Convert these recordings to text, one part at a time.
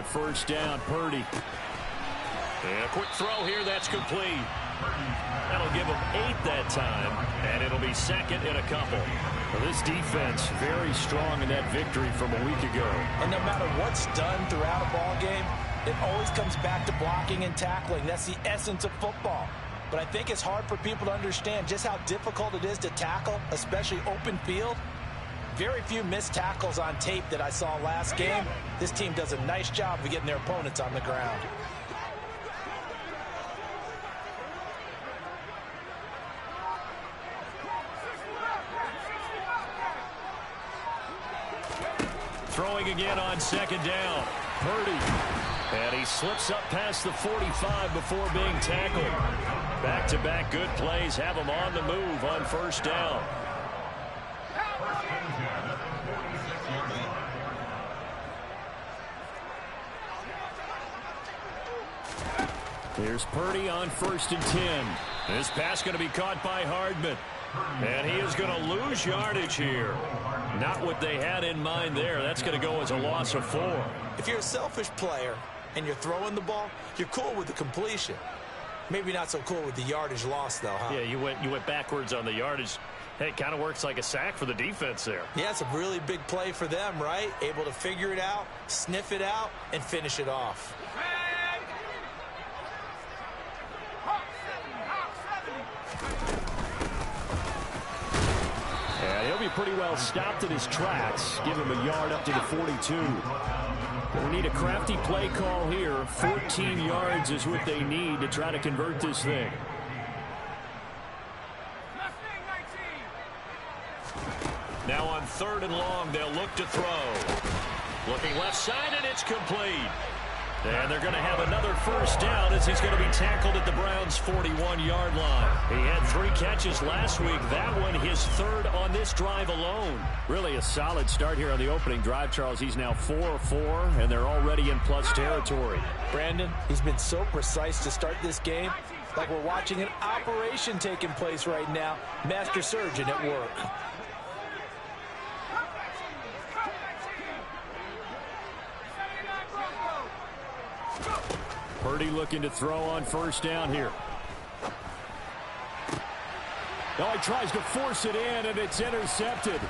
first down. Purdy. And a quick throw here. That's complete. That'll give them 8 that time, and it'll be second and a couple. Well, this defense very strong in that victory from a week ago. And no matter what's done throughout a ball game, it always comes back to blocking and tackling. That's the essence of football. But I think it's hard for people to understand just how difficult it is to tackle, especially open field. Very few missed tackles on tape that I saw last game. This team does a nice job of getting their opponents on the ground. Throwing again on second down. Purdy. And he slips up past the 45 before being tackled. Back-to-back good plays have him on the move on first down. Here's Purdy on 1st and 10. This pass going to be caught by Hardman. And he is going to lose yardage here. Not what they had in mind there. That's going to go as a loss of 4. If you're a selfish player and you're throwing the ball, you're cool with the completion. Maybe not so cool with the yardage loss, though, huh? Yeah, you went backwards on the yardage. Hey, it kind of works like a sack for the defense there. Yeah, it's a really big play for them, right? Able to figure it out, sniff it out, and finish it off. And he'll be pretty well stopped in his tracks. Give him a yard up to the 42. We need a crafty play call here. 14 yards is what they need to try to convert this thing. Now on 3rd and long, they'll look to throw. Looking left side, and it's complete. And they're going to have another first down as he's going to be tackled at the Browns' 41-yard line. He had 3 catches last week. That one his 3rd on this drive alone. Really a solid start here on the opening drive, Charles. He's now 4 of 4, and they're already in plus territory. Brandon, he's been so precise to start this game, like we're watching an operation taking place right now. Master surgeon at work. Purdy looking to throw on first down here. Oh, he tries to force it in, and it's intercepted.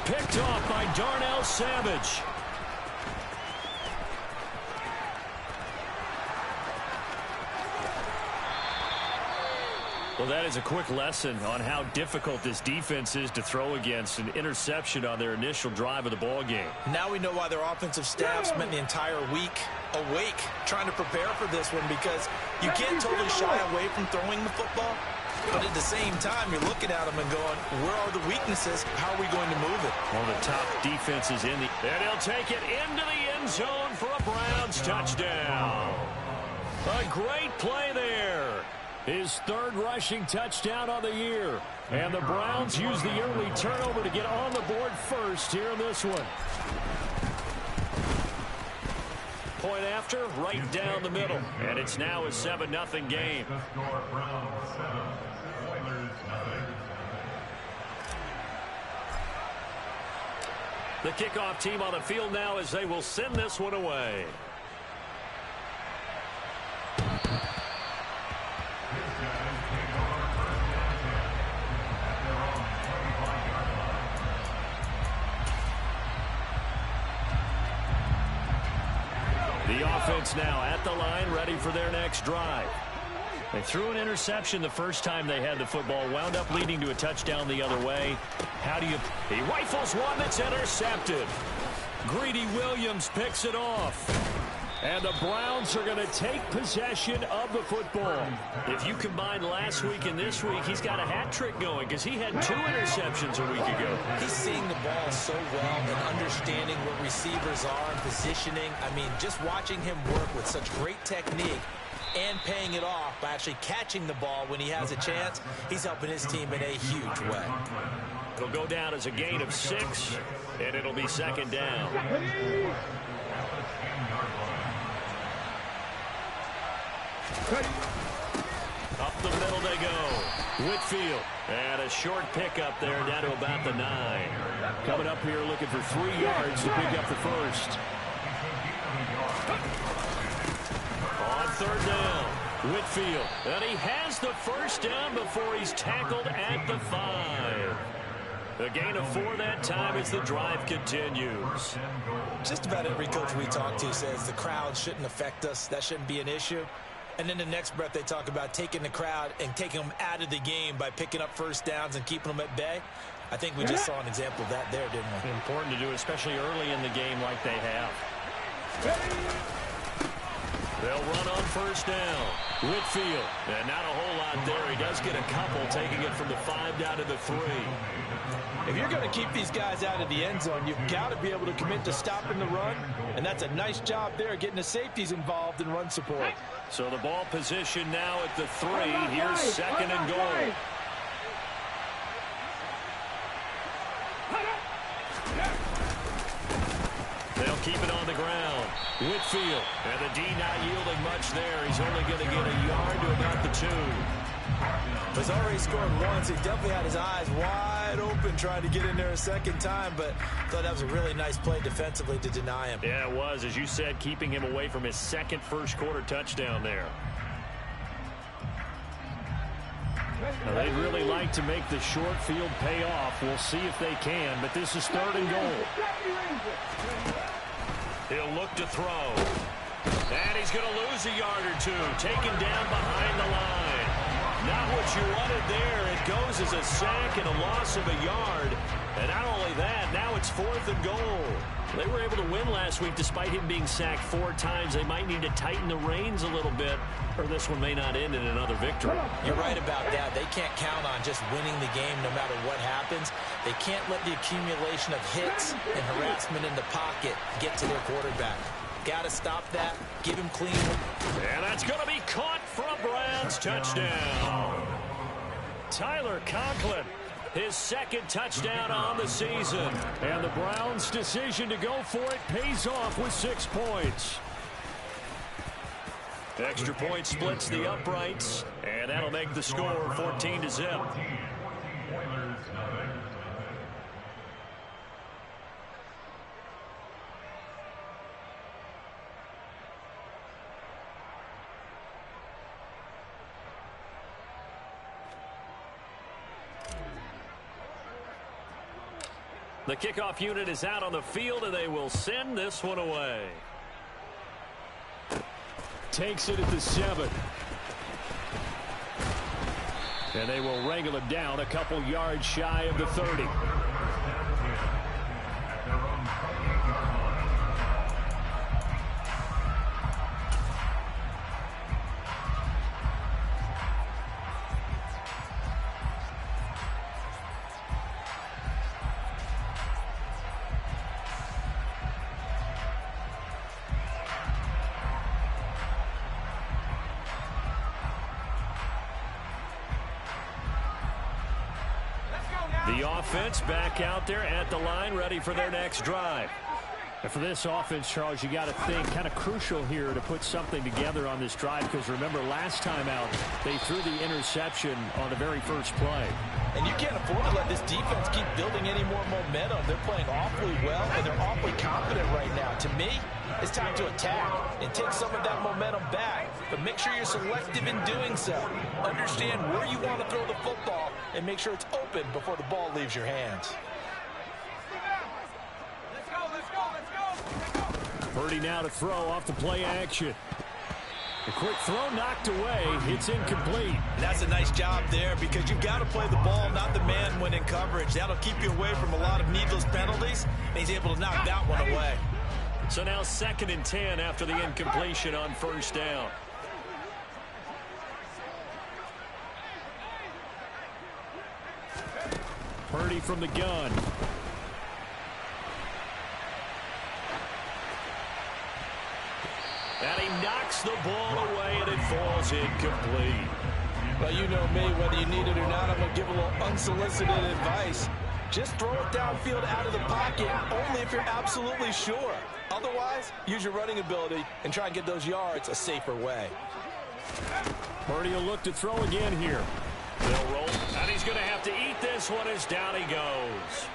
Picked off by Darnell Savage. Well, that is a quick lesson on how difficult this defense is to throw against. An interception on their initial drive of the ball game. Now we know why their offensive staff spent the entire week awake trying to prepare for this one, because you can't totally shy away from throwing the football, but at the same time you're looking at them and going, where are the weaknesses? How are we going to move it? One of the top defenses in the... And he'll take it into the end zone for a Browns touchdown. A great play there. His 3rd rushing touchdown on the year. And the Browns use the early turnover to get on the board first here in this one. Point after, right down the middle. And it's now a 7-0 game. The kickoff team on the field now as they will send this one away. The offense now at the line, ready for their next drive. They threw an interception the first time they had the football, wound up leading to a touchdown the other way. How do you... He rifles one that's intercepted. Greedy Williams picks it off. And the Browns are going to take possession of the football. If you combine last week and this week, he's got a hat trick going because he had 2 interceptions a week ago. He's seeing the ball so well and understanding what receivers are and positioning. I mean, just watching him work with such great technique and paying it off by actually catching the ball when he has a chance, he's helping his team in a huge way. It'll go down as a gain of 6, and it'll be second down. Up the middle they go. Whitfield. And a short pickup there down to about the 9. Coming up here looking for 3 yards to pick up the first. third down. Whitfield, and he has the first down before he's tackled at the 5. A gain of 4 that time as the drive continues. Just about every coach we talk to says the crowd shouldn't affect us. That shouldn't be an issue. And then the next breath they talk about taking the crowd and taking them out of the game by picking up first downs and keeping them at bay. I think we just saw an example of that there, didn't we? Important to do, especially early in the game like they have. They'll run on first down. Whitfield, and not a whole lot there. He does get a couple, taking it from the 5 down to the 3. If you're going to keep these guys out of the end zone, you've got to be able to commit to stopping the run, and that's a nice job there, getting the safeties involved in run support. So the ball position now at the 3. Here's second and goal. They'll keep it on the ground. Whitfield, and the D not yielding much there. He's only going to get a yard to about the 2. He's already scored once. He definitely had his eyes wide open trying to get in there a second time, but I thought that was a really nice play defensively to deny him. Yeah, it was, as you said, keeping him away from his second first-quarter touchdown there. Now, they'd really like to make the short field pay off. We'll see if they can, but this is third and goal. He'll look to throw. And he's going to lose a yard or 2, taken down behind the line. Not what you wanted there. It goes as a sack and a loss of a yard. And not only that, now it's 4th and goal. They were able to win last week despite him being sacked 4 times. They might need to tighten the reins a little bit, or this one may not end in another victory. You're right about that. They can't count on just winning the game no matter what happens. They can't let the accumulation of hits and harassment in the pocket get to their quarterback. Got to stop that. Give him clean. And that's going to be caught for a Browns touchdown. Tyler Conklin, his second touchdown on the season. And the Browns' decision to go for it pays off with 6 points. Extra point splits the uprights, and that'll make the score 14-0. The kickoff unit is out on the field, and they will send this one away. Takes it at the 7. And they will wrangle it down a couple yards shy of the 30. The offense back out there at the line, ready for their next drive. And for this offense, Charles, you got to think kind of crucial here to put something together on this drive, because remember last time out they threw the interception on the very first play. And you can't afford to let this defense keep building any more momentum. They're playing awfully well, and they're awfully confident right now. To me, it's time to attack and take some of that momentum back. But make sure you're selective in doing so. Understand where you want to throw the football and make sure it's open before the ball leaves your hands. Purdy now to throw off the play action. A quick throw knocked away. It's incomplete. And that's a nice job there, because you've got to play the ball, not the man when in coverage. That'll keep you away from a lot of needless penalties, and he's able to knock that one away. So now 2nd and 10 after the incompletion on first down. Purdy from the gun. And he knocks the ball away, and it falls incomplete. Well, you know me, whether you need it or not, I'm going to give a little unsolicited advice. Just throw it downfield out of the pocket, only if you're absolutely sure. Otherwise, use your running ability and try and get those yards a safer way. Purdy will look to throw again here. They'll roll, and he's going to have to eat this one as down he goes.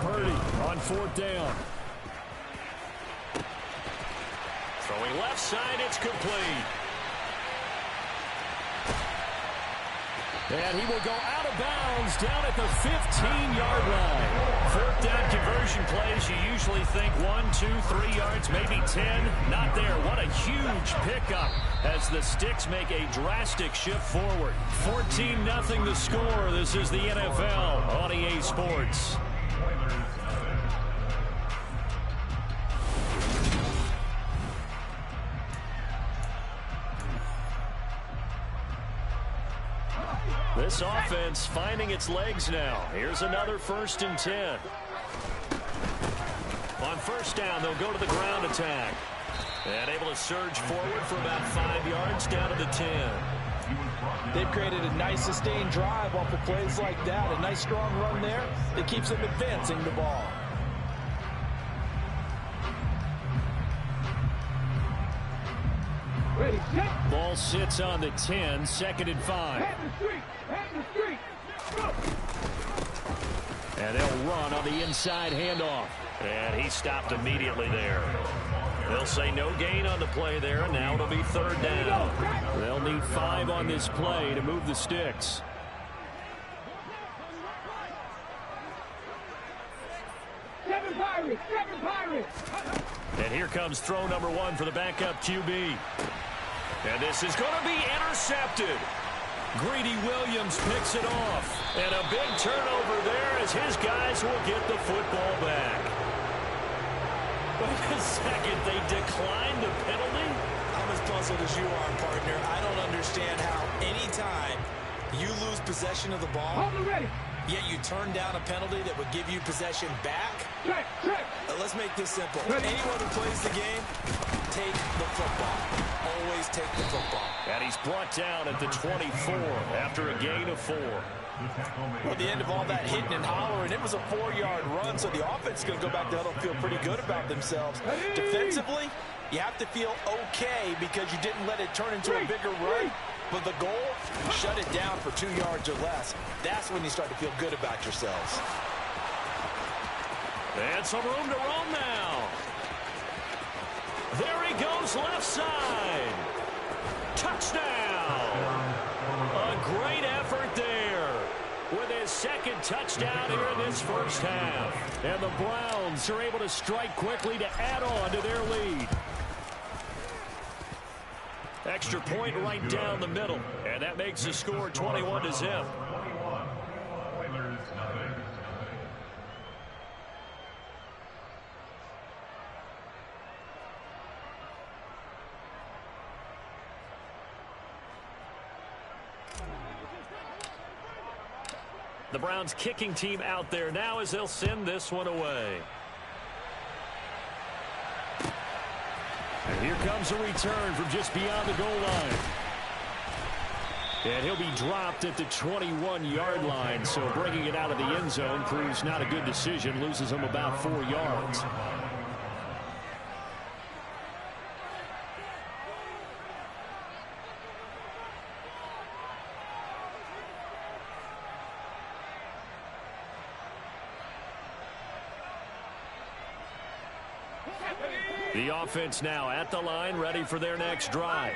Purdy On fourth down. Throwing left side, it's complete. And he will go out of bounds down at the 15-yard line. Fourth down conversion plays, you usually think 1, 2, 3 yards, maybe 10. Not there. What a huge pickup as the Sticks make a drastic shift forward. 14-0 the score. This is the NFL on EA Sports. This offense finding its legs now. Here's another 1st and 10. On first down, they'll go to the ground attack. And able to surge forward for about 5 yards down to the 10. They've created a nice sustained drive off of plays like that. A nice strong run there that keeps them advancing the ball. Ball sits on the 10, 2nd and 5. And they'll run on the inside handoff. And he stopped immediately there. They'll say no gain on the play there, and now it'll be 3rd down. They'll need 5 on this play to move the Sticks. And here comes throw number 1 for the backup QB. And this is going to be intercepted. Greedy Williams picks it off. And a big turnover there as his guys will get the football back. Wait a second, they declined the penalty? I'm as puzzled as you are, partner. I don't understand how anytime you lose possession of the ball, yet you turn down a penalty that would give you possession back. Let's make this simple. Anyone who plays the game, take the football. Always take the football. And he's brought down at the 24 after a gain of 4. At the end of all that hitting and hollering, it was a 4-yard run, so the offense is going to go back to huddle, feel pretty good about themselves. Defensively, you have to feel okay because you didn't let it turn into a bigger run. But the goal, shut it down for 2 yards or less. That's when you start to feel good about yourselves. And some room to roam now. There he goes, left side. Touchdown. A great effort there with his 2nd touchdown here in this first half. And the Browns are able to strike quickly to add on to their lead. Extra point right down the middle. And that makes the score 21-0. The Browns kicking team out there now as they'll send this one away. And here comes a return from just beyond the goal line. And he'll be dropped at the 21-yard line, so bringing it out of the end zone proves not a good decision, loses him about 4 yards. The offense now at the line, ready for their next drive.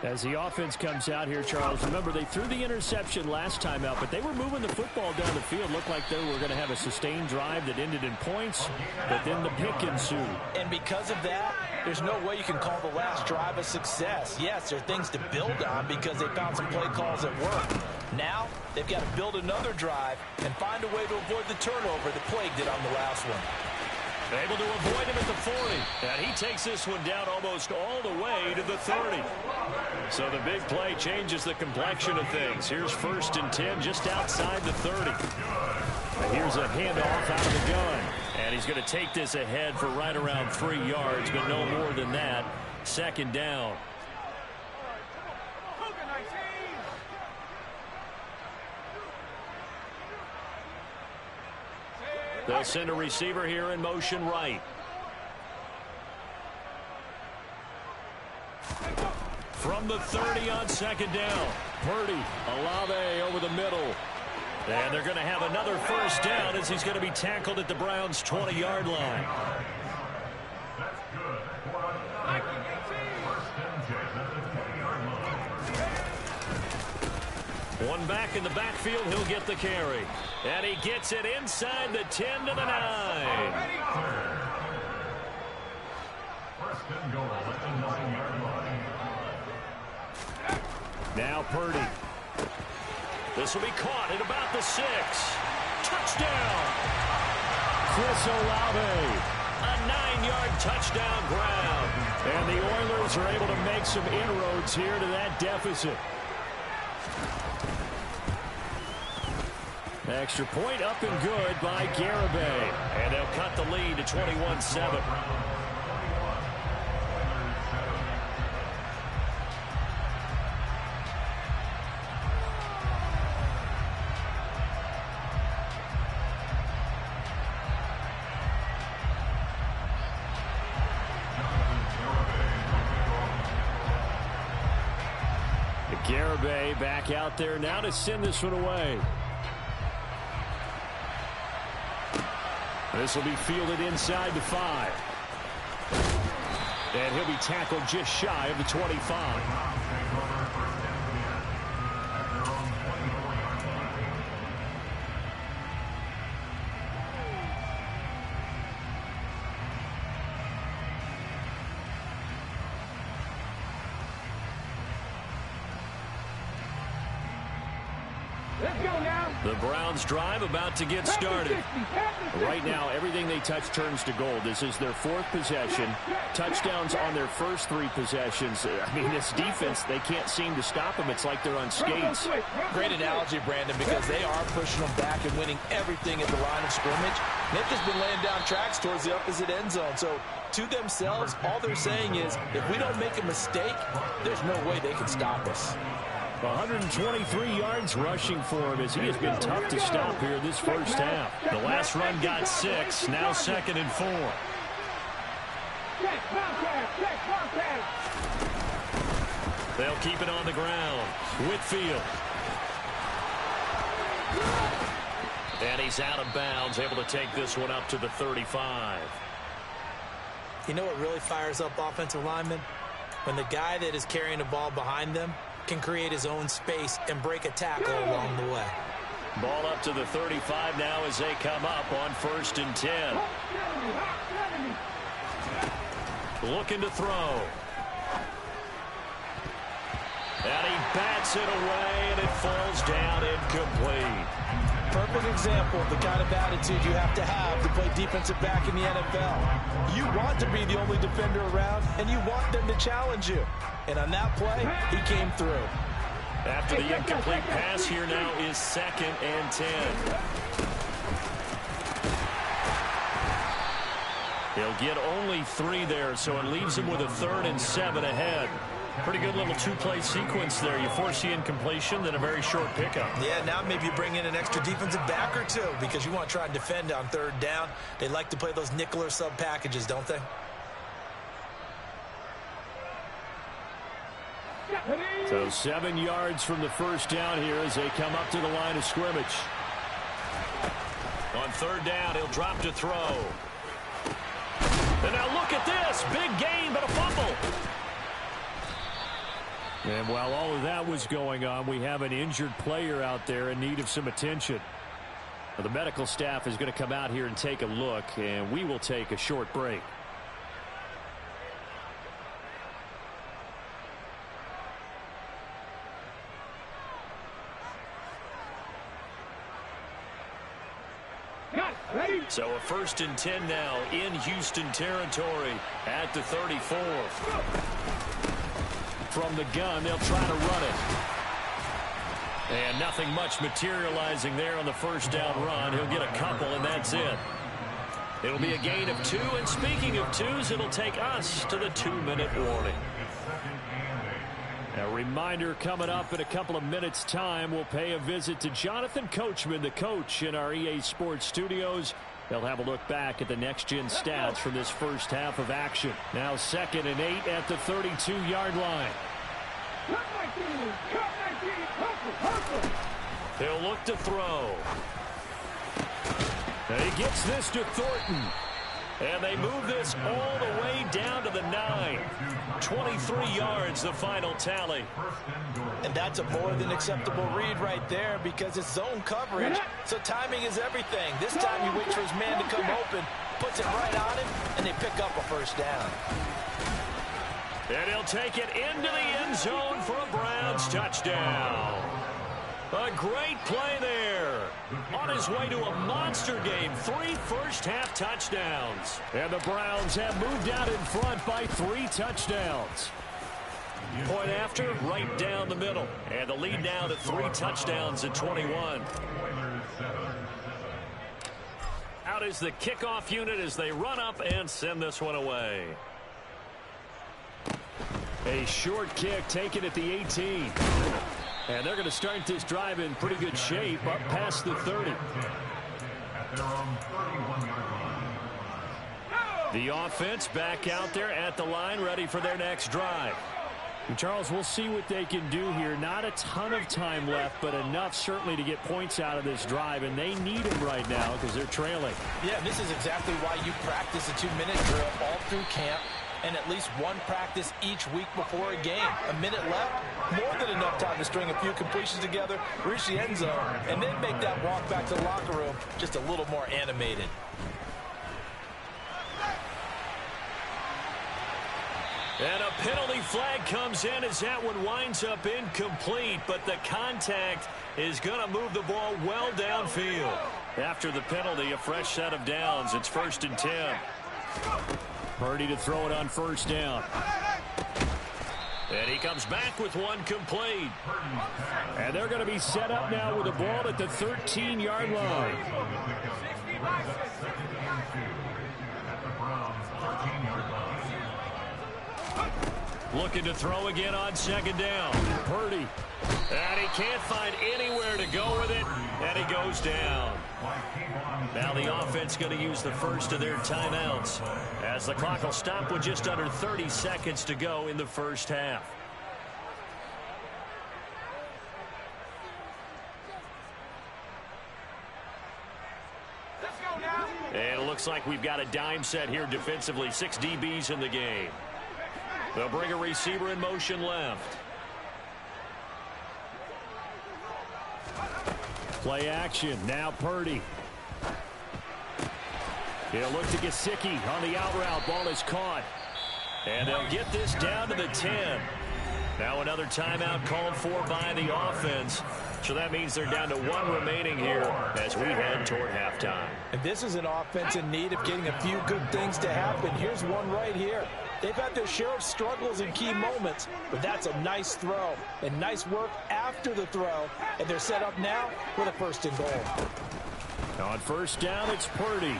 As the offense comes out here, Charles, remember they threw the interception last time out, but they were moving the football down the field. Looked like they were going to have a sustained drive that ended in points, but then the pick ensued. And because of that, there's no way you can call the last drive a success. Yes, there are things to build on because they found some play calls that work. Now, they've got to build another drive and find a way to avoid the turnover that plagued it on the last one. Able to avoid him at the 40. And he takes this one down almost all the way to the 30. So the big play changes the complexion of things. Here's 1st and 10 just outside the 30. And here's a handoff out of the gun. And he's going to take this ahead for right around 3 yards, but no more than that. 2nd down. They'll send a receiver here in motion right. From the 30 on 2nd down. Purdy, Olave over the middle. And they're going to have another first down as he's going to be tackled at the Browns' 20-yard line. One back in the backfield, he'll get the carry. And he gets it inside the 10 to the 9. Now Purdy. This will be caught at about the 6. Touchdown! Chris Olave. A 9-yard touchdown ground. And the Oilers are able to make some inroads here to that deficit. Extra point up and good by Garibay. And they'll cut the lead to 21-7. Garibay back out there now to send this one away. This will be fielded inside the 5. And he'll be tackled just shy of the 25. The Browns drive about to get started. Right now, everything they touch turns to gold. This is their 4th possession. Touchdowns on their first 3 possessions. I mean, this defense, they can't seem to stop them. It's like they're on skates. Great analogy, Brandon, because they are pushing them back and winning everything at the line of scrimmage. They've just been laying down tracks towards the opposite end zone. So, to themselves, all they're saying is, if we don't make a mistake, there's no way they can stop us. 123 yards rushing for him as he has been tough to stop here this first half. The last run got 6, now 2nd and 4. They'll keep it on the ground. Whitfield. And he's out of bounds, able to take this one up to the 35. You know what really fires up offensive linemen? When the guy that is carrying the ball behind them can create his own space and break a tackle along the way. Ball up to the 35 now as they come up on 1st and 10. Looking to throw. And he bats it away, and it falls down incomplete. Perfect example of the kind of attitude you have to play defensive back in the NFL. You want to be the only defender around, and you want them to challenge you. And on that play, he came through. After the incomplete pass, here now is 2nd and 10. He'll get only 3 there, so it leaves him with a 3rd and 7 ahead. Pretty good little 2-play sequence there. You force the incompletion, then a very short pickup. Yeah, now maybe you bring in an extra defensive back or 2 because you want to try and defend on 3rd down. They like to play those nickel or sub packages, don't they? So 7 yards from the first down here as they come up to the line of scrimmage. On 3rd down, he'll drop to throw. And now look at this. Big gain, but a fumble. And while all of that was going on, we have an injured player out there in need of some attention. Well, the medical staff is going to come out here and take a look, and we will take a short break. So a 1st and 10 now in Houston territory at the 34. From the gun, they'll try to run it. And nothing much materializing there on the first down run. He'll get a couple, and that's it. It'll be a gain of 2, and speaking of 2s, it'll take us to the 2-minute warning. A reminder coming up in a couple of minutes' time, we'll pay a visit to Jonathan Coachman, the coach in our EA Sports studios. They'll have a look back at the next-gen stats from this first half of action. Now 2nd and 8 at the 32-yard line. He'll look to throw. And he gets this to Thornton. And they move this all the way down to the 9. 23 yards, the final tally. And that's a more than acceptable read right there because it's zone coverage, so timing is everything. This time he waits for his man to come open, puts it right on him, and they pick up a first down. And he'll take it into the end zone for a Browns touchdown. A great play there. On his way to a monster game, 3 first-half touchdowns. And the Browns have moved out in front by 3 touchdowns. Point after, right down the middle. And the lead now to 3 touchdowns at 21. Out is the kickoff unit as they run up and send this one away. A short kick taken at the 18. And they're going to start this drive in pretty good shape up past the 30. The offense back out there at the line, ready for their next drive. And Charles, we'll see what they can do here. Not a ton of time left, but enough certainly to get points out of this drive, and they need them right now because they're trailing. Yeah, this is exactly why you practice a 2-minute drill all through camp and at least one practice each week before a game. A minute left, more than enough time to string a few completions together, reach the end zone, and then make that walk back to the locker room just a little more animated. And a penalty flag comes in as that one winds up incomplete, but the contact is going to move the ball well downfield. After the penalty, a fresh set of downs. It's 1st and 10. Purdy to throw it on first down. And he comes back with one complete. And they're going to be set up now with the ball at the 13-yard line. Looking to throw again on 2nd down. Purdy. And he can't find anywhere to go with it. And he goes down. Now the offense going to use the first of their timeouts as the clock will stop with just under 30 seconds to go in the first half. And it looks like we've got a dime set here defensively. 6 DBs in the game. They'll bring a receiver in motion left. Play action. Now Purdy. He'll look to Gesicki on the out route. Ball is caught. And they'll get this down to the 10. Now another timeout called for by the offense. So that means they're down to 1 remaining here as we head toward halftime. And this is an offense in need of getting a few good things to happen. Here's one right here. They've had their share of struggles in key moments, but that's a nice throw and nice work after the throw. And they're set up now with a 1st and goal. On first down, it's Purdy.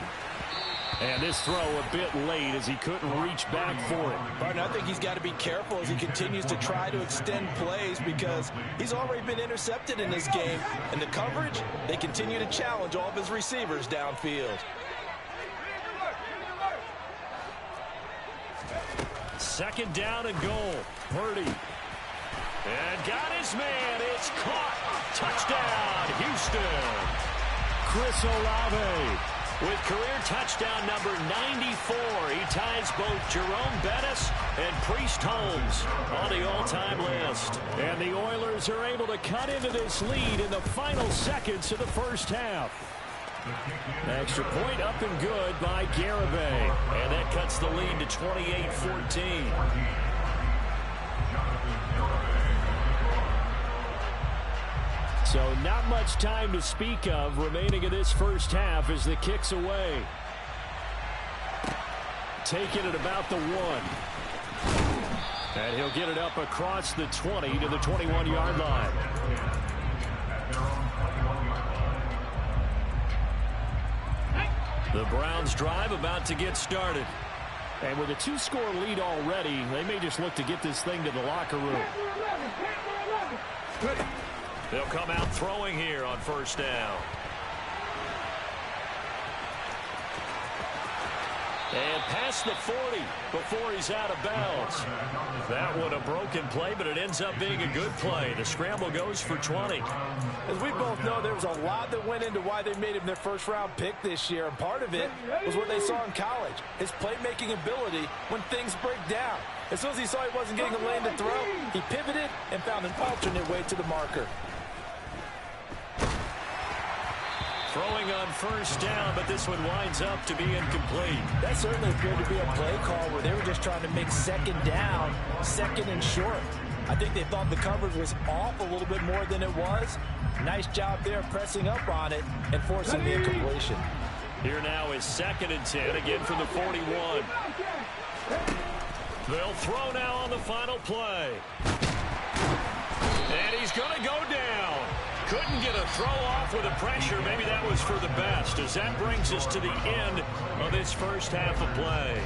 And this throw a bit late as he couldn't reach back for it. But I think he's got to be careful as he continues to try to extend plays because he's already been intercepted in this game. And the coverage, they continue to challenge all of his receivers downfield. 2nd down and goal. Purdy. And got his man. It's caught. Touchdown, Houston. Chris Olave with career touchdown number 94. He ties both Jerome Bettis and Priest Holmes on the all-time list. And the Oilers are able to cut into this lead in the final seconds of the first half. Extra point up and good by Garibay. And that cuts the lead to 28-14. So not much time to speak of remaining in this first half as the kick's away. Taking it about the 1. And he'll get it up across the 20 to the 21-yard line. The Browns drive about to get started. And with a 2-score lead already, they may just look to get this thing to the locker room. They'll come out throwing here on first down. And past the 40 before he's out of bounds. That one a broken play, but it ends up being a good play. The scramble goes for 20. As we both know, there was a lot that went into why they made him their first-round pick this year, and part of it was what they saw in college, his playmaking ability when things break down. As soon as he saw he wasn't getting a lane to throw, he pivoted and found an alternate way to the marker. Throwing on first down, but this one winds up to be incomplete. That certainly appeared to be a play call where they were just trying to make second down, second and short. I think they thought the coverage was off a little bit more than it was. Nice job there pressing up on it and forcing the incompletion. Here now is 2nd and 10, again from the 41. They'll throw now on the final play. And he's going to go down. Couldn't get a throw off with the pressure. Maybe that was for the best, as that brings us to the end of this first half of play.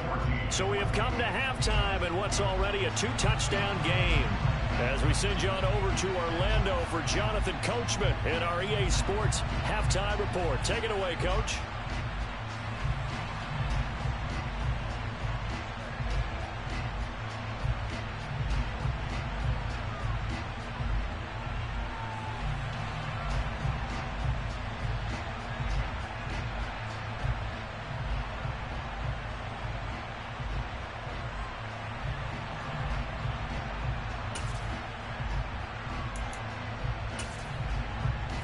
So we have come to halftime in what's already a 2-touchdown game. As we send you on over to Orlando for Jonathan Coachman in our EA Sports Halftime Report. Take it away, Coach.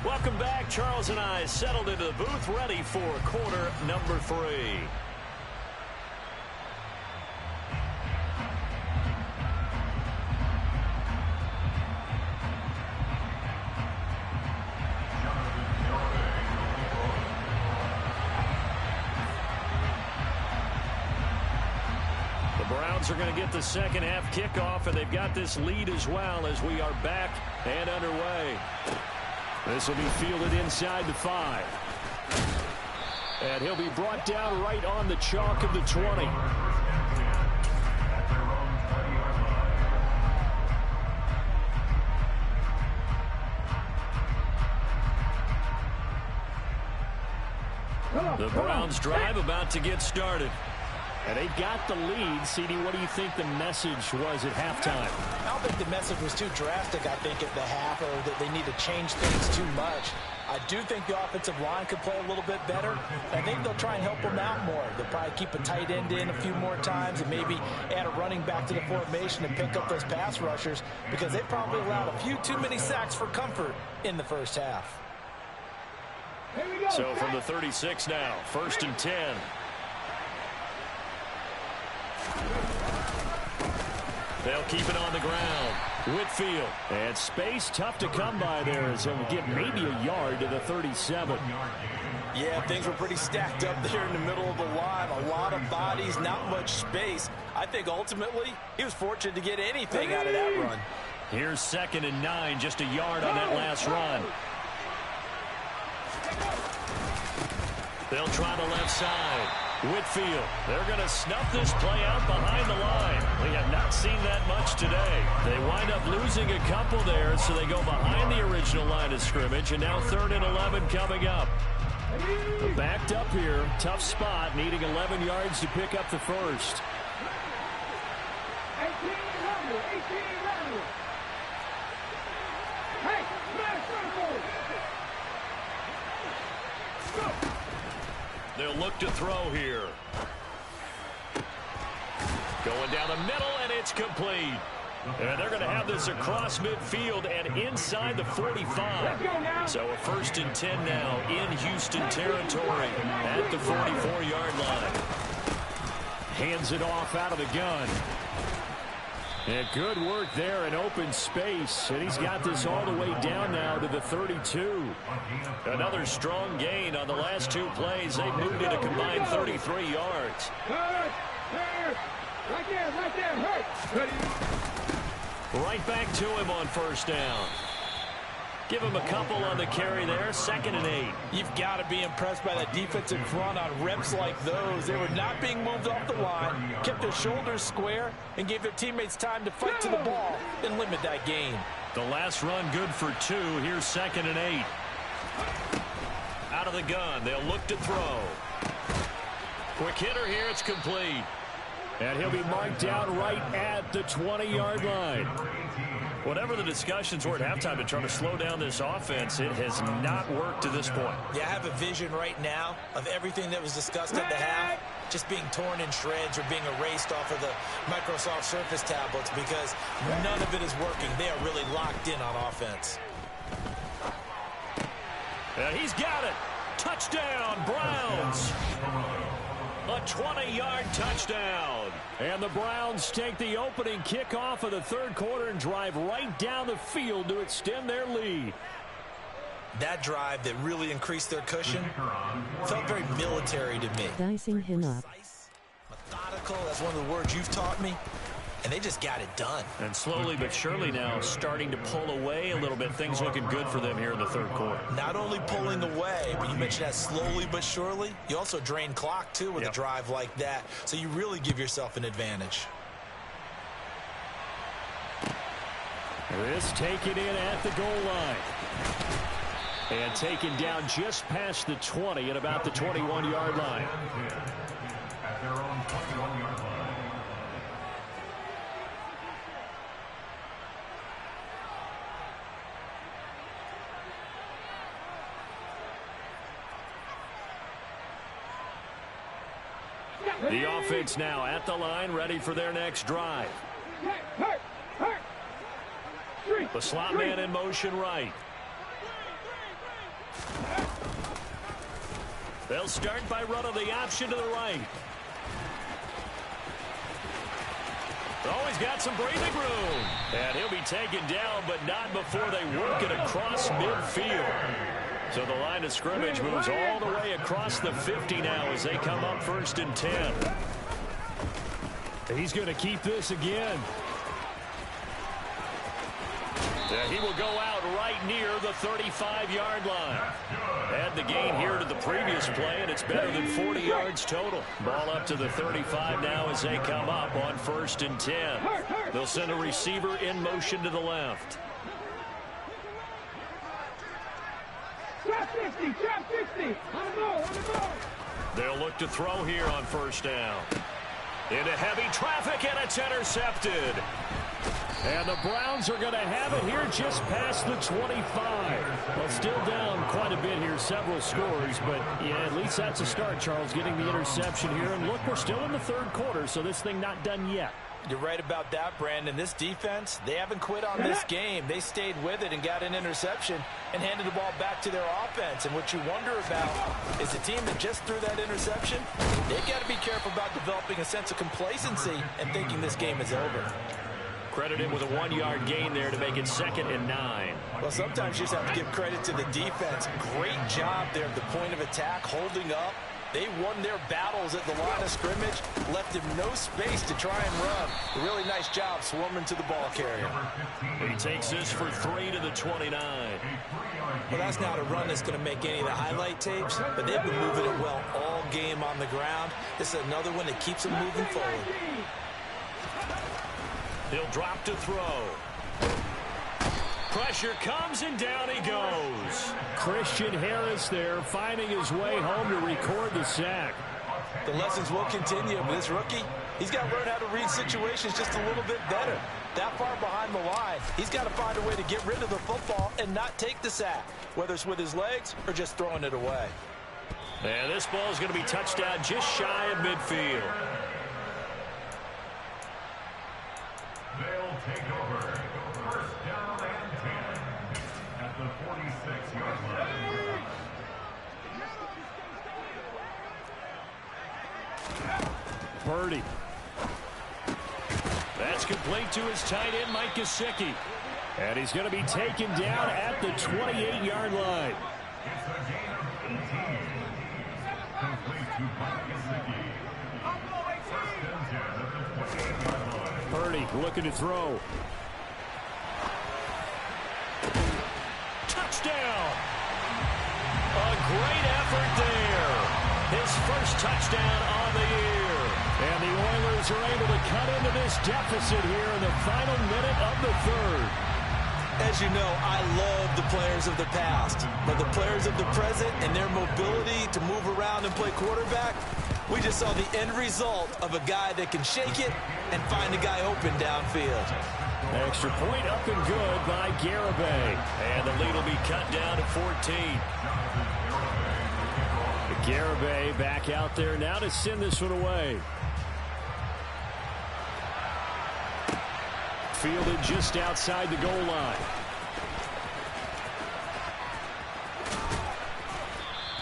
Welcome back. Charles and I settled into the booth, ready for quarter number 3. The Browns are going to get the second half kickoff, and they've got this lead as well as we are back and underway. This will be fielded inside the 5. And he'll be brought down right on the chalk of the 20. The Browns drive about to get started. And they got the lead. CD, what do you think the message was at halftime? I don't think the message was too drastic, I think, at the half, or that they need to change things too much. I do think the offensive line could play a little bit better. I think they'll try and help them out more. They'll probably keep a tight end in a few more times and maybe add a running back to the formation and pick up those pass rushers, because they probably allowed a few too many sacks for comfort in the first half. So from the 36 now, 1st and 10. They'll keep it on the ground. Whitfield. And space tough to come by there, as he'll get maybe a yard to the 37. Yeah, things were pretty stacked up there in the middle of the line. A lot of bodies, not much space. I think ultimately he was fortunate to get anything out of that run. Here's 2nd and 9, just a yard on that last run. They'll try the left side. Whitfield, they're going to snuff this play out behind the line. We have not seen that much today. They wind up losing a couple there, so they go behind the original line of scrimmage, and now 3rd and 11 coming up. Backed up here, tough spot, needing 11 yards to pick up the first. They'll look to throw here. Going down the middle, and it's complete. And they're going to have this across midfield and inside the 45. So a 1st and 10 now in Houston territory at the 44-yard line. Hands it off out of the gun. And good work there in open space. And he's got this all the way down now to the 32. Another strong gain on the last 2 plays. They moved it a combined 33 yards. Right back to him on 1st down. Give him a couple on the carry there. 2nd and 8. You've got to be impressed by that defensive front on reps like those. They were not being moved off the line, kept their shoulders square, and gave their teammates time to fight to the ball and limit that gain. The last run good for 2. Here's 2nd and 8. Out of the gun. They'll look to throw. Quick hitter here. It's complete. And he'll be marked down right at the 20-yard line. Whatever the discussions were at halftime to try to slow down this offense, it has not worked to this point. Yeah, I have a vision right now of everything that was discussed at the half just being torn in shreds or being erased off of the Microsoft Surface tablets because none of it is working. They are really locked in on offense. And he's got it. Touchdown, Browns. A 20-yard touchdown. And the Browns take the opening kickoff of the third quarter and drive right down the field to extend their lead. That drive that really increased their cushion felt very military to me. Dicing him up. Methodical, that's one of the words you've taught me. And they just got it done. And slowly but surely now starting to pull away a little bit. Things looking good for them here in the third quarter. Not only pulling away, but you mentioned that slowly but surely. You also drain clock, too, with a drive like that. So you really give yourself an advantage. This taken in at the goal line. And taken down just past the 20 at about the 21-yard line. At their own 21-yard line. The offense now at the line, ready for their next drive. The slot man in motion right. They'll start by running the option to the right. Always got some breathing room. And he'll be taken down, but not before they work it across midfield. So the line of scrimmage moves all the way across the 50 now as they come up 1st and 10. He's going to keep this again. He will go out right near the 35-yard line. Add the gain here to the previous play, and it's better than 40 yards total. Ball up to the 35 now as they come up on 1st and 10. They'll send a receiver in motion to the left. Trap 60, trap 60. On the ball. They'll look to throw here on 1st down. Into heavy traffic, and it's intercepted. And the Browns are going to have it here just past the 25. Well, still down quite a bit here, several scores, but yeah, at least that's a start, Charles, getting the interception here. And look, we're still in the third quarter, so this thing not done yet. You're right about that, Brandon. This defense, they haven't quit on this game. They stayed with it and got an interception and handed the ball back to their offense. And what you wonder about is the team that just threw that interception, they've got to be careful about developing a sense of complacency and thinking this game is over. Credited with a 1-yard gain there to make it 2nd and 9. Well, sometimes you just have to give credit to the defense. Great job there at the point of attack, holding up. They won their battles at the line of scrimmage, left him no space to try and run. A really nice job swarming to the ball carrier. He takes this for 3 to the 29. Well, that's not a run that's going to make any of the highlight tapes, but they've been moving it well all game on the ground. This is another one that keeps them moving forward. He'll drop to throw. Pressure comes, and down he goes. Christian Harris there, finding his way home to record the sack. The lessons will continue, but this rookie, he's got to learn how to read situations just a little bit better. That far behind the line, he's got to find a way to get rid of the football and not take the sack, whether it's with his legs or just throwing it away. And this ball is going to be touchdown just shy of midfield. They'll take over. 1st down and 10 at the 46-yard line. Purdy. That's complete to his tight end, Mike Gesicki. And he's going to be taken down at the 28-yard line. It's a gain of 18. Complete to Mike Gesicki. 1st and 10 at the 28-yard line. Purdy looking to throw. Touchdown! A great effort there. His first touchdown on the year. And the Oilers are able to cut into this deficit here in the final minute of the third. As you know, I love the players of the past, but the players of the present and their mobility to move around and play quarterback, We just saw the end result of a guy that can shake it and find a guy open downfield. Extra point up and good by Garibay. And the lead will be cut down to 14. Garibay back out there now to send this one away. Fielded just outside the goal line.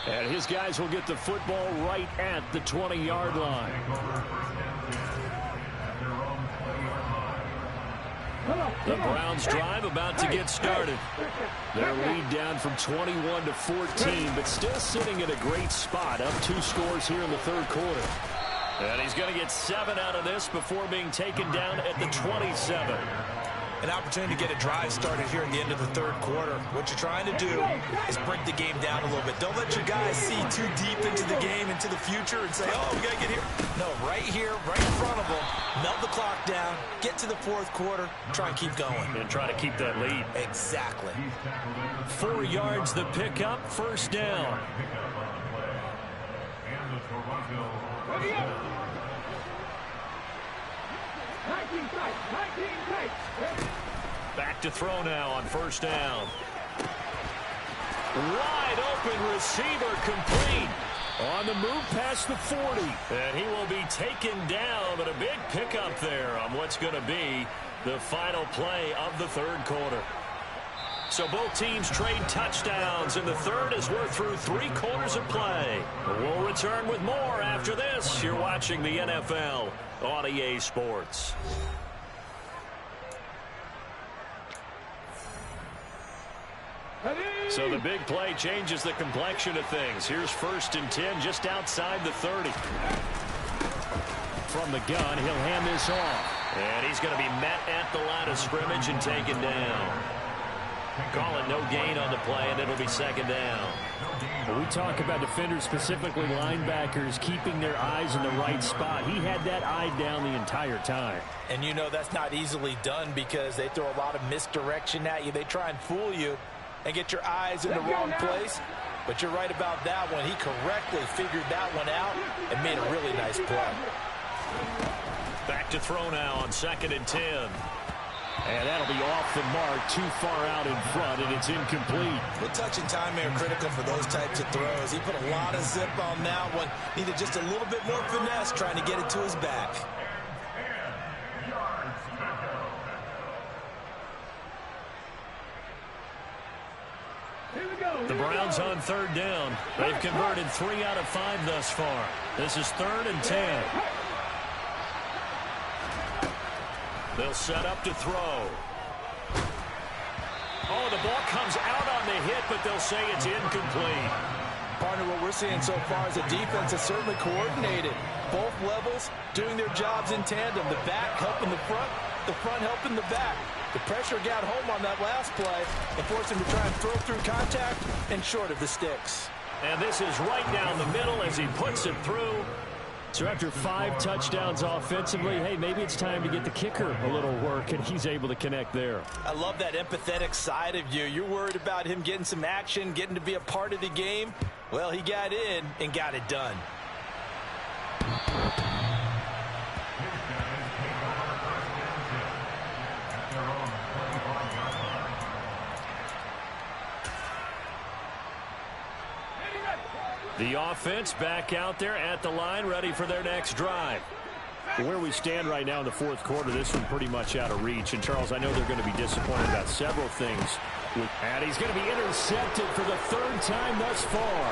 And his guys will get the football right at the 20-yard line. The Browns drive about to get started. Their lead down from 21 to 14, but still sitting at a great spot. Up 2 scores here in the third quarter. And he's going to get 7 out of this before being taken down at the 27. An opportunity to get a drive started here at the end of the third quarter. What you're trying to do is break the game down a little bit. Don't let your guys see too deep into the game, into the future, and say, oh, we got to get here. No, right here, right in front of them. Melt the clock down, get to the fourth quarter, try and keep going. And try to keep that lead. Exactly. 4 yards the pickup, first down. Back to throw now on first down. Wide open receiver complete. On the move past the 40. And he will be taken down, but a big pickup there on what's going to be the final play of the third quarter. So both teams trade touchdowns in the third as we're through 3 quarters of play. We'll return with more after this. You're watching the NFL on EA Sports. So the big play changes the complexion of things. Here's 1st and 10 just outside the 30. From the gun, he'll hand this off. And he's going to be met at the line of scrimmage and taken down. Call it no gain on the play, and it'll be 2nd down. When we talk about defenders, specifically linebackers, keeping their eyes in the right spot. He had that eye down the entire time. And you know that's not easily done because they throw a lot of misdirection at you. They try and fool you and get your eyes in the wrong place. But you're right about that one. He correctly figured that one out and made a really nice play. Back to throw now on 2nd and 10. And that'll be off the mark, too far out in front, and it's incomplete. The touch and timing are critical for those types of throws. He put a lot of zip on that one. Needed just a little bit more finesse trying to get it to his back. The Browns on 3rd down. They've converted 3 out of 5 thus far. This is 3rd and 10. They'll set up to throw. Oh, the ball comes out on the hit, but they'll say it's incomplete. Partner, what we're seeing so far is the defense is certainly coordinated. Both levels doing their jobs in tandem. The back helping the front helping the back. The pressure got home on that last play and forced him to try and throw through contact and short of the sticks. And this is right down the middle as he puts it through. So after 5 touchdowns offensively, hey, maybe it's time to get the kicker a little work, and he's able to connect there. I love that empathetic side of you. You're worried about him getting some action, getting to be a part of the game. Well, he got in and got it done. The offense back out there at the line, ready for their next drive. Where we stand right now in the fourth quarter, this one pretty much out of reach. And, Charles, I know they're going to be disappointed about several things. And he's going to be intercepted for the 3rd time thus far.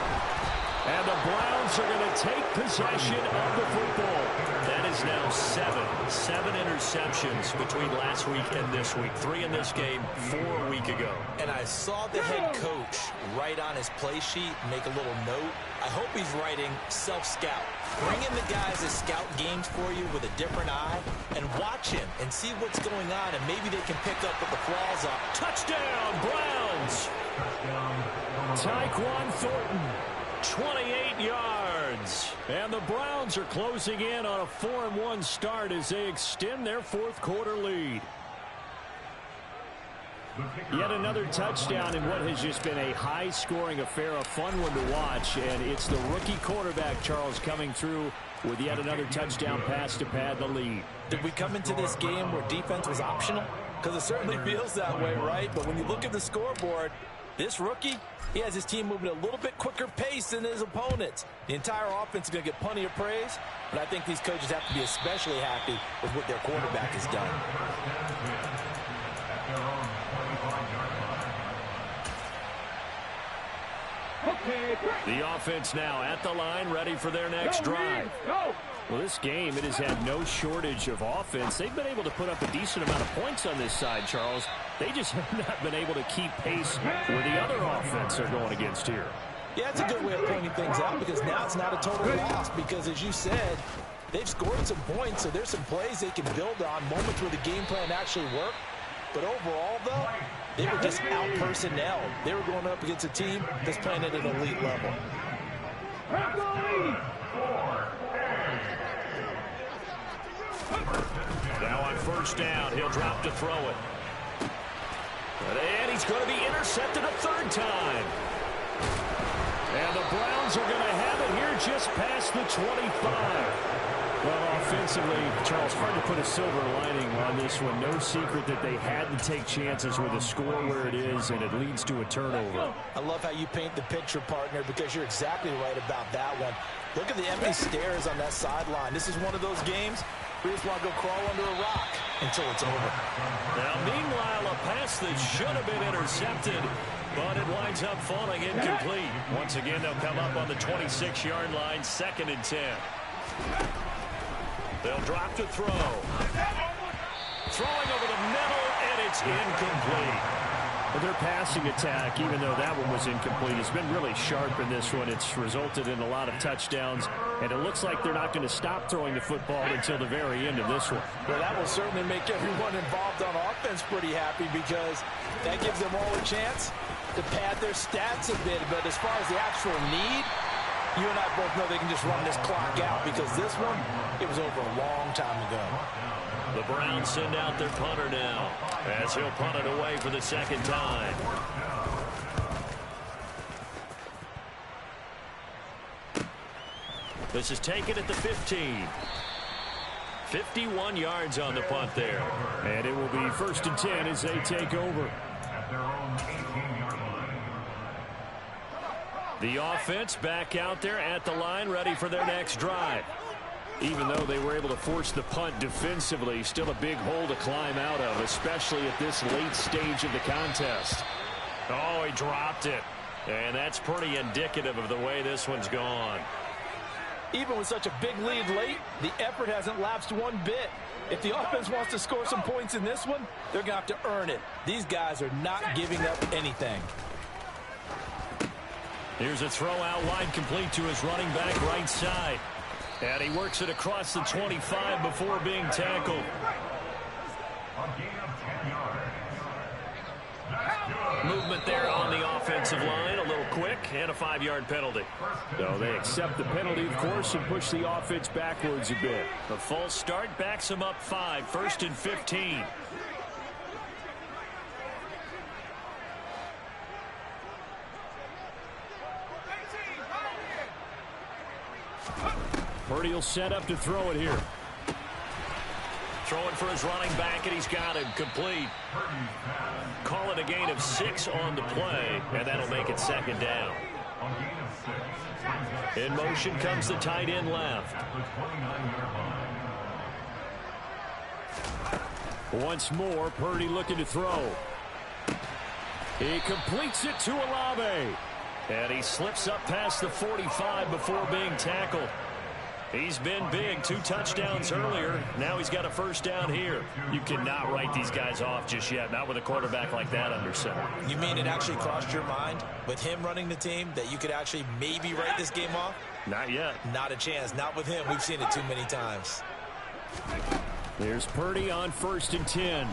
And the Browns are going to take possession of the football. That is now 7 interceptions between last week and this week. 3 in this game, 4 a week ago. And I saw the head coach write on his play sheet, make a little note. I hope he's writing self-scout. Bring in the guys that scout games for you with a different eye and watch him and see what's going on, and maybe they can pick up what the flaws are. Touchdown, Browns! Tyquan Thornton. 28 yards. And the Browns are closing in on a 4-1 start as they extend their fourth quarter lead. Yet another touchdown in what has just been a high-scoring affair, a fun one to watch. And it's the rookie quarterback, Charles, coming through with yet another touchdown pass to pad the lead. Did we come into this game where defense was optional? Because it certainly feels that way, right? But when you look at the scoreboard, this rookie, he has his team moving at a little bit quicker pace than his opponents. The entire offense is going to get plenty of praise, but I think these coaches have to be especially happy with what their quarterback has done. The offense now at the line, ready for their next drive. Well, this game, it has had no shortage of offense. They've been able to put up a decent amount of points on this side, Charles. They just have not been able to keep pace with the other offense they're going against here. Yeah, it's a good way of pointing things out because now it's not a total loss because, as you said, they've scored some points, so there's some plays they can build on, moments where the game plan actually worked. But overall, though, they were just out-personnel. They were going up against a team that's playing at an elite level. Now on first down, he'll drop to throw it. And he's going to be intercepted a third time. And the Browns are going to have it here just past the 25. Well, offensively, Charles, hard to put a silver lining on this one. No secret that they had to take chances with a score where it is, and it leads to a turnover. I love how you paint the picture, partner, because you're exactly right about that one. Look at the empty stares on that sideline. This is one of those games where you just want to go crawl under a rock until it's over. Now, meanwhile, a pass that should have been intercepted, but it winds up falling incomplete. Once again, they'll come up on the 26-yard line, 2nd and 10. They'll drop to throw. Throwing over the middle, and it's incomplete. But their passing attack, even though that one was incomplete, has been really sharp in this one. It's resulted in a lot of touchdowns, and it looks like they're not going to stop throwing the football until the very end of this one. Well, that will certainly make everyone involved on offense pretty happy because that gives them all a chance to pad their stats a bit. But as far as the actual need, you and I both know they can just run this clock out because this one, it was over a long time ago. The Browns send out their punter now as he'll punt it away for the second time. This is taken at the 15. 51 yards on the punt there. And it will be 1st and 10 as they take over. At their own 18-yard line. The offense back out there at the line, ready for their next drive. Even though they were able to force the punt defensively, still a big hole to climb out of, especially at this late stage of the contest. Oh, he dropped it. And that's pretty indicative of the way this one's gone. Even with such a big lead late, the effort hasn't lapsed one bit. If the offense wants to score some points in this one, they're going to have to earn it. These guys are not giving up anything. Here's a throw out wide, complete to his running back right side. And he works it across the 25 before being tackled. A gain of 10 yards. Movement there on the offensive line, a little quick, and a 5-yard penalty. So they accept the penalty, of course, and push the offense backwards a bit. The false start backs them up 5, 1st and 15. Purdy will set up to throw it here. Throwing for his running back, and he's got him complete. Call it a gain of 6 on the play, and that'll make it 2nd down. In motion comes the tight end left. Once more, Purdy looking to throw. He completes it to Olave. And he slips up past the 45 before being tackled. He's been big, 2 touchdowns earlier. Now he's got a 1st down here. You cannot write these guys off just yet, not with a quarterback like that under center. You mean it actually crossed your mind with him running the team that you could actually maybe write this game off? Not yet. Not a chance. Not with him. We've seen it too many times. There's Purdy on 1st and 10.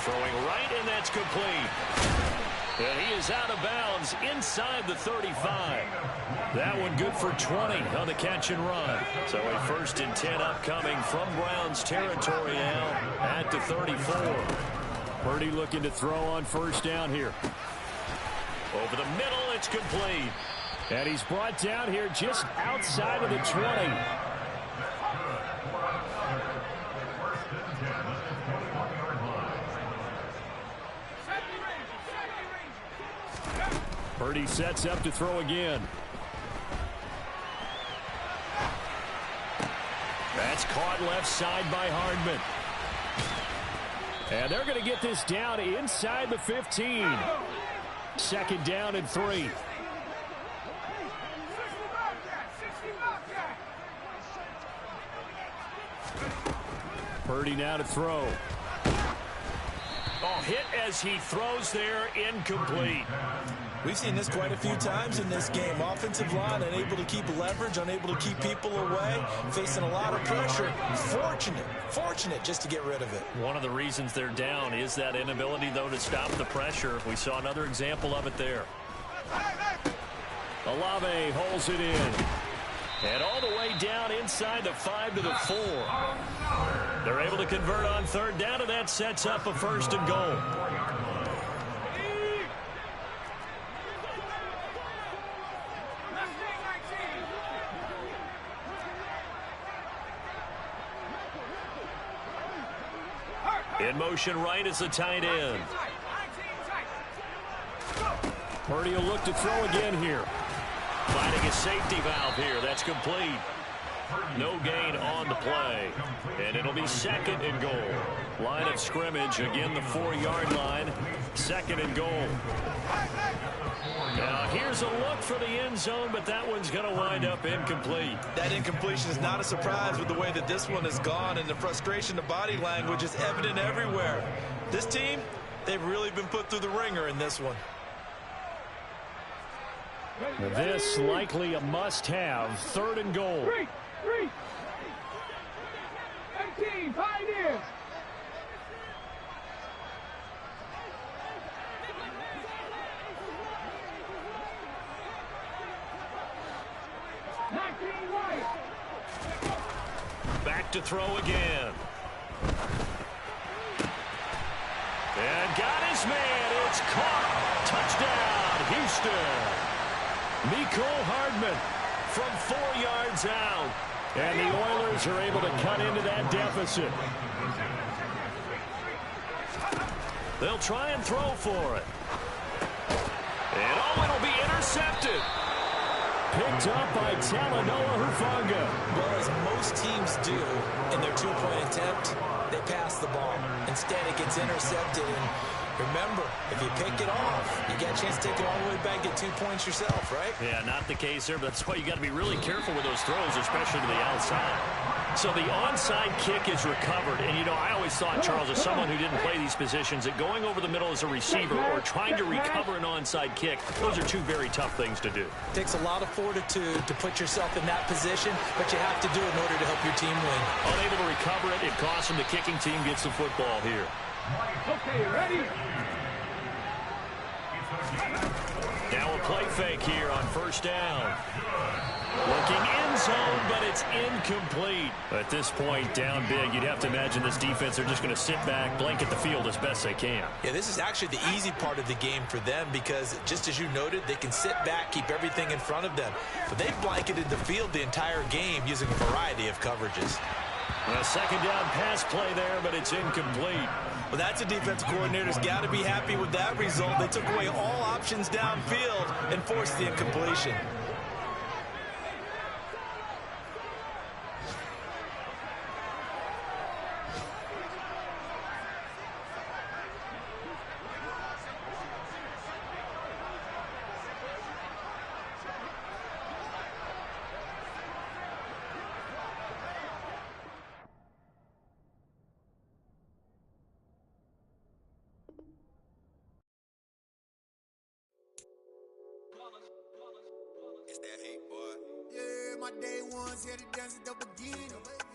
Throwing right, and that's complete. And he is out of bounds inside the 35. That one good for 20 on the catch and run. So a 1st and 10 upcoming from Browns territory now at the 34. Purdy looking to throw on 1st down here. Over the middle, it's complete. And he's brought down here just outside of the 20. Purdy sets up to throw again. That's caught left side by Hardman. And they're going to get this down inside the 15. 2nd down and 3. Purdy now to throw. Oh, hit as he throws there, incomplete. We've seen this quite a few times in this game. Offensive line unable to keep leverage, unable to keep people away, facing a lot of pressure. Fortunate just to get rid of it. One of the reasons they're down is that inability, though, to stop the pressure. We saw another example of it there. Olave holds it in. And all the way down inside the 5 to the 4. They're able to convert on 3rd down, and that sets up a 1st and goal. In motion right is the tight end. Purdy will look to throw again here. Finding a safety valve here. That's complete. No gain on the play. And it'll be 2nd and goal. Line of scrimmage, again the 4-yard line. 2nd and goal. Now here's a look for the end zone, but that one's going to wind up incomplete. That incompletion is not a surprise with the way that this one has gone, and the frustration, the body language is evident everywhere. This team, they've really been put through the ringer in this one. This likely a must-have. 3rd and goal. 18, Pioneers. Back to throw again. And got his man. It's caught. Touchdown, Houston. Mecole Hardman from 4 yards out. And the Oilers are able to cut into that deficit. They'll try and throw for it. And oh, it'll be intercepted. Picked up by Talanoa Hufanga. Well, as most teams do in their 2-point attempt, they pass the ball. Instead, it gets intercepted. And remember, if you pick it off, you get a chance to take it all the way back, get 2 points yourself, right? Yeah, not the case there, but that's why you got to be really careful with those throws, especially to the outside. So the onside kick is recovered. And, you know, I always thought, Charles, as someone who didn't play these positions, that going over the middle as a receiver or trying to recover an onside kick, those are 2 very tough things to do. It takes a lot of fortitude to put yourself in that position, but you have to do it in order to help your team win. Unable to recover it, it costs them. The kicking team gets the football here. Okay, ready? Now a play fake here on 1st down. Looking end zone, but it's incomplete. At this point, down big, you'd have to imagine this defense, they're just going to sit back, blanket the field as best they can. Yeah, this is actually the easy part of the game for them because, just as you noted, they can sit back, keep everything in front of them. But they've blanketed the field the entire game using a variety of coverages. A 2nd down pass play there, but it's incomplete. Well, that's a defensive coordinator's got to be happy with that result. They took away all options downfield and forced the incompletion. That hate, boy. Yeah, my day ones here to dance at the beginning.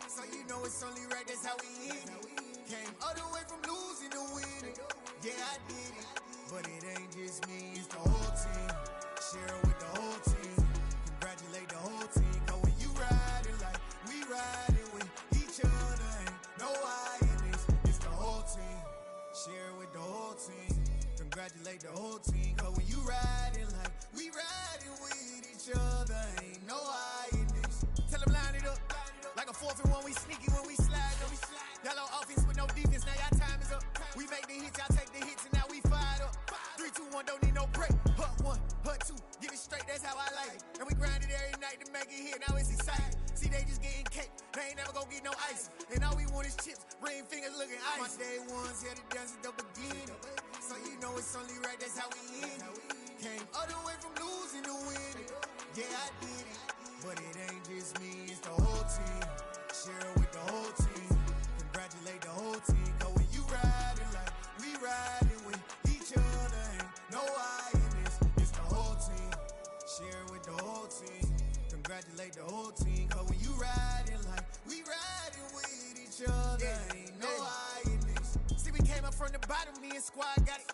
So you know it's only right, that's how we end it. Came all the way from losing to winning. Yeah, I did it. But it ain't just me, it's the whole team. Share it with the whole team. Congratulate the whole team. Cause when you riding like we riding with each other, ain't no I in this. It's the whole team. Share it with the whole team. Congratulate the whole team. Cause when you riding like we riding with each other, ain't no I in this. Tell them line it up. Like a 4th and 1, we sneaky when we slide up. Yellow offense with no defense, now y'all time is up. We make the hits, y'all take the hits, and now we fired up. 3, 2, 1, don't need no break. Hut 1, hut 2, give it straight, that's how I like it. And we grind it every night to make it hit, now it's exciting. See, they just getting cake, they ain't never gonna get no ice. And all we want is chips, ring fingers looking ice. My day ones here to dance at the beginning. So you know it's only right, that's how we end it. Came all the way from losing to winning. Yeah, I did it. But it ain't just me, it's the whole team. Share it with the whole team. Congratulate the whole team. Cause when you riding like we riding with each other, ain't no I in this. It's the whole team. Share it with the whole team. Congratulate the whole team. Cause when you riding like we riding with each other, ain't no I in this. See, we came up from the bottom, me and squad got it.